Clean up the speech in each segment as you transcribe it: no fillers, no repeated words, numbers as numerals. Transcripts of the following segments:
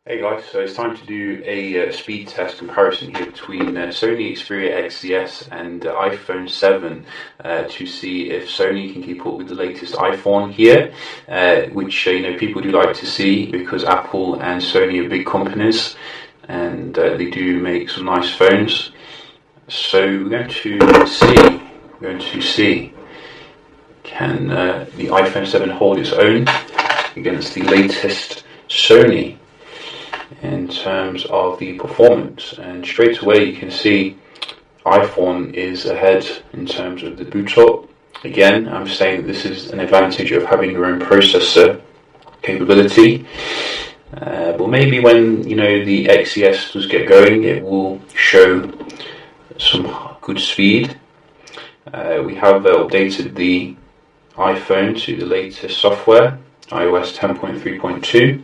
Hey guys, so it's time to do a speed test comparison here between Sony Xperia XZs and iPhone 7 to see if Sony can keep up with the latest iPhone here, which people do like to see because Apple and Sony are big companies and they do make some nice phones. So we're going to see can the iPhone 7 hold its own against the latest Sony in terms of the performance. And straight away you can see iPhone is ahead in terms of the boot up. Again, I'm saying that this is an advantage of having your own processor capability, but maybe when the XZs does get going, it will show some good speed. We have updated the iPhone to the latest software, iOS 10.3.2.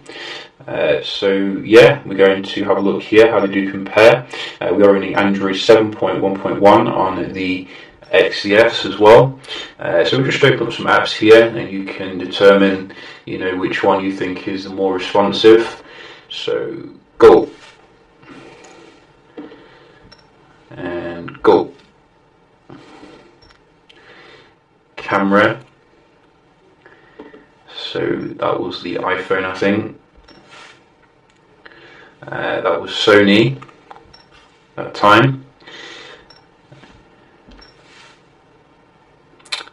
So yeah, we're going to have a look here how they do compare. We are running Android 7.1.1 on the XZs as well. So we'll just open up some apps here and you can determine which one you think is the more responsive. So go. And go. Camera. So that was the iPhone, I think. That was Sony that time.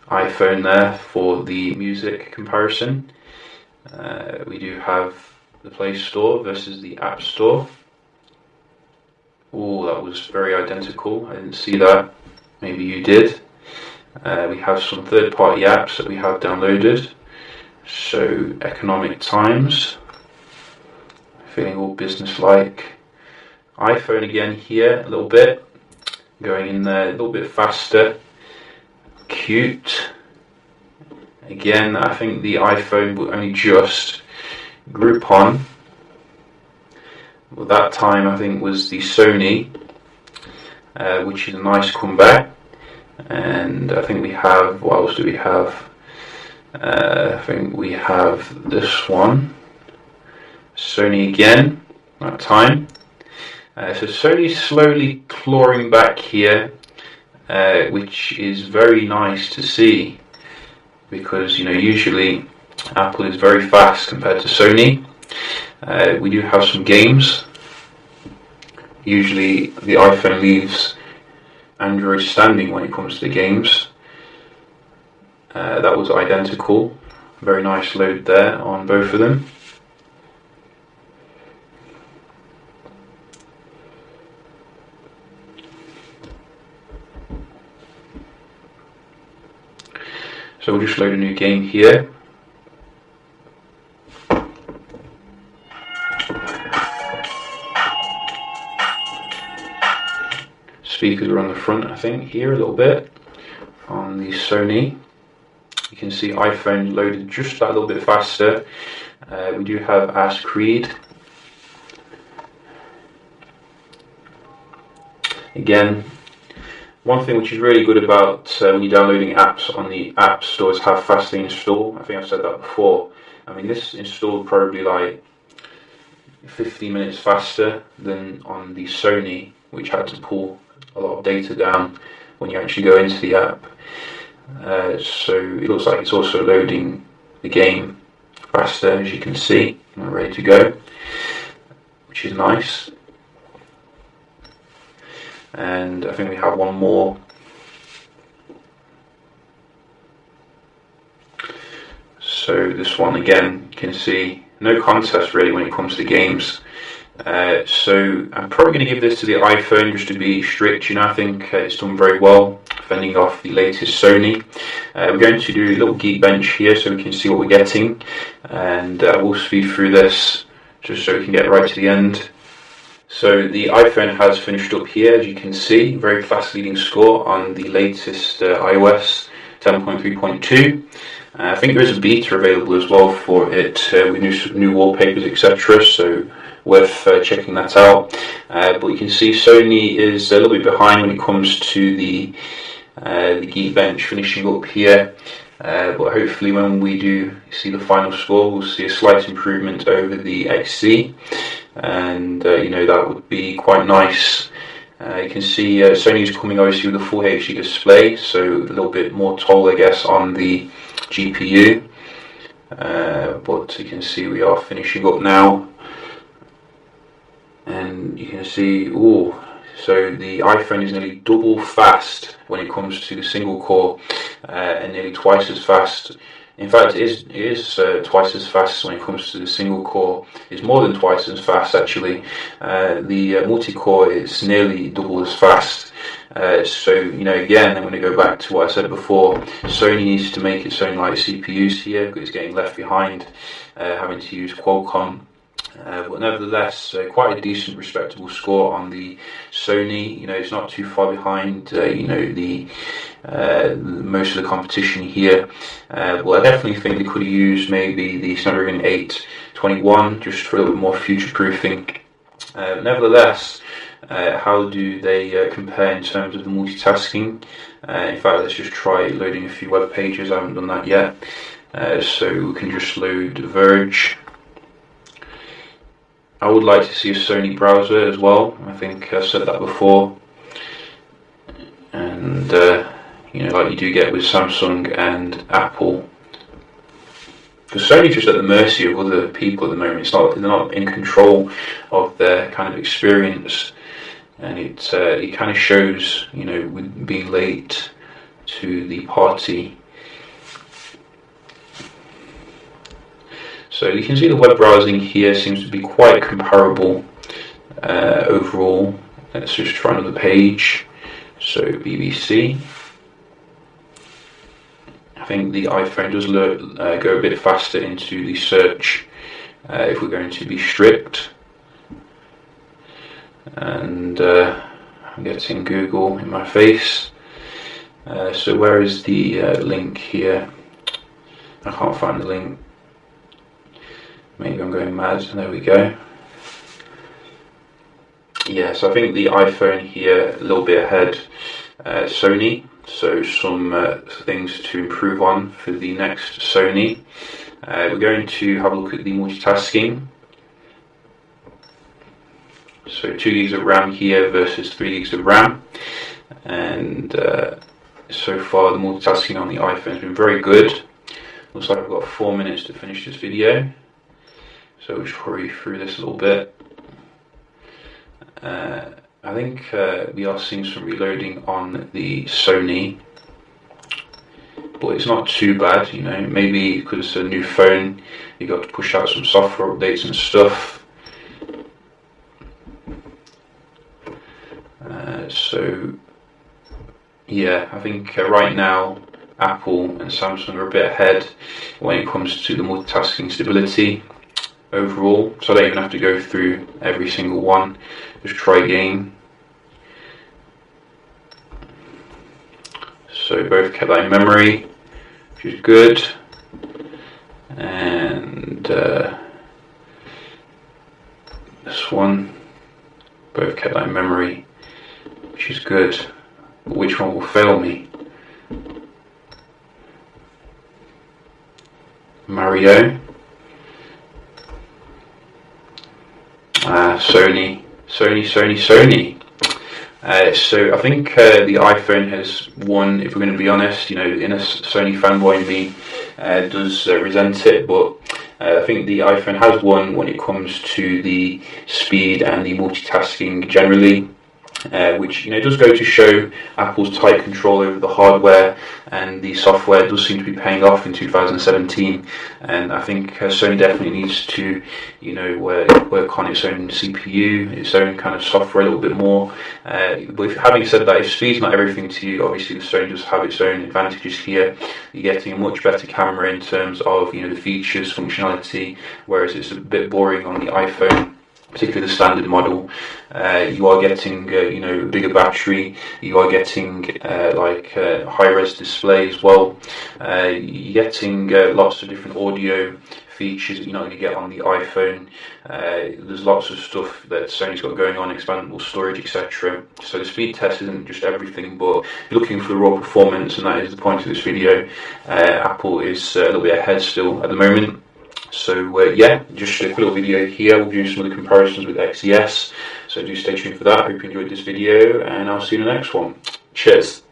iPhone there for the music comparison. We do have the Play Store versus the App Store. Oh, that was very identical. I didn't see that. Maybe you did. We have some third-party apps that we have downloaded. So Economic Times. Feeling all business-like. iPhone again here, a little bit. Going in there a little bit faster. Cute. Again, I think the iPhone will only just group on. Well, that time I think was the Sony, which is a nice comeback. And I think we have, what else do we have? I think we have this one. Sony again, that time. So Sony's slowly clawing back here, which is very nice to see because usually Apple is very fast compared to Sony. We do have some games. Usually the iPhone leaves Android standing when it comes to the games. That was identical. Very nice load there on both of them. So we'll just load a new game here. Speakers are on the front, I think, here a little bit on the Sony. You can see iPhone loaded just that little bit faster. We do have Ask Creed. Again, one thing which is really good about when you're downloading apps on the App Store is how fast they install. I think I've said that before. I mean, this installed probably like 15 minutes faster than on the Sony, which had to pull a lot of data down when you actually go into the app. So it looks like it's also loading the game faster, as you can see. I'm ready to go, which is nice. And I think we have one more. So this one again, you can see no contest really when it comes to games. So I'm probably going to give this to the iPhone just to be strict. I think it's done very well, fending off the latest Sony. We're going to do a little Geekbench here so we can see what we're getting, and we'll speed through this just so we can get right to the end. So the iPhone has finished up here, as you can see, very fast leading score on the latest iOS 10.3.2. I think there is a beta available as well for it with new wallpapers, etc. So worth checking that out. But you can see Sony is a little bit behind when it comes to the Geekbench finishing up here. But hopefully when we do see the final score, we'll see a slight improvement over the XZ. and that would be quite nice. You can see Sony's coming obviously with a full HD display, so a little bit more toll, I guess, on the GPU. But you can see we are finishing up now, and you can see, so the iPhone is nearly double fast when it comes to the single core, and nearly twice as fast. In fact, it is twice as fast when it comes to the single core. It's more than twice as fast, actually. The multi-core is nearly double as fast. So, again, I'm going to go back to what I said before. Sony needs to make its own light CPUs here, because it's getting left behind, having to use Qualcomm. But nevertheless, quite a decent, respectable score on the Sony. It's not too far behind, the most of the competition here. Well, I definitely think they could have used maybe the Snapdragon 821 just for a little bit more future-proofing. Nevertheless, how do they compare in terms of the multitasking? In fact, let's just try loading a few web pages. I haven't done that yet. So we can just load The Verge. I would like to see a Sony browser as well. I think I've said that before. And, like you do get with Samsung and Apple. Because Sony's just at the mercy of other people at the moment. They're not in control of their kind of experience. And it kind of shows, with being late to the party. So you can see the web browsing here seems to be quite comparable overall. Let's just try another page. So BBC. I think the iPhone does go a bit faster into the search if we're going to be strict. And I'm getting Google in my face. So where is the link here? I can't find the link. Maybe I'm going mad. There we go. Yeah, so I think the iPhone here a little bit ahead. Sony, so some things to improve on for the next Sony. We're going to have a look at the multitasking. So 2 gigs of RAM here versus 3 gigs of RAM. And so far the multitasking on the iPhone has been very good. Looks like I've got 4 minutes to finish this video. So we'll just hurry through this a little bit. I think we are seeing some reloading on the Sony, but it's not too bad, maybe because it's a new phone, you got to push out some software updates and stuff. So yeah, I think right now Apple and Samsung are a bit ahead when it comes to the multitasking stability overall, so I don't even have to go through every single one. Just try again. So both kept that in memory, which is good. And this one, both kept that in memory, which is good. But which one will fail me? Mario. Sony. So I think the iPhone has won, if we're going to be honest. In a Sony fanboy in me does resent it, but I think the iPhone has won when it comes to the speed and the multitasking generally. Which does go to show Apple's tight control over the hardware, and the software does seem to be paying off in 2017. And I think Sony definitely needs to work on its own CPU, its own kind of software a little bit more. But having said that, if speed's not everything to you, obviously the Sony does have its own advantages here. You're getting a much better camera in terms of the features, functionality, whereas it's a bit boring on the iPhone, particularly the standard model. You are getting bigger battery, you are getting high-res display as well. You're getting lots of different audio features that you're not going to get on the iPhone. There's lots of stuff that Sony's got going on, expandable storage, etc. So the speed test isn't just everything, but if you're looking for the raw performance, and that is the point of this video, Apple is a little bit ahead still at the moment. So yeah, just a quick little video here. We'll do some of the comparisons with XZs. So do stay tuned for that. Hope you enjoyed this video, and I'll see you in the next one. Cheers.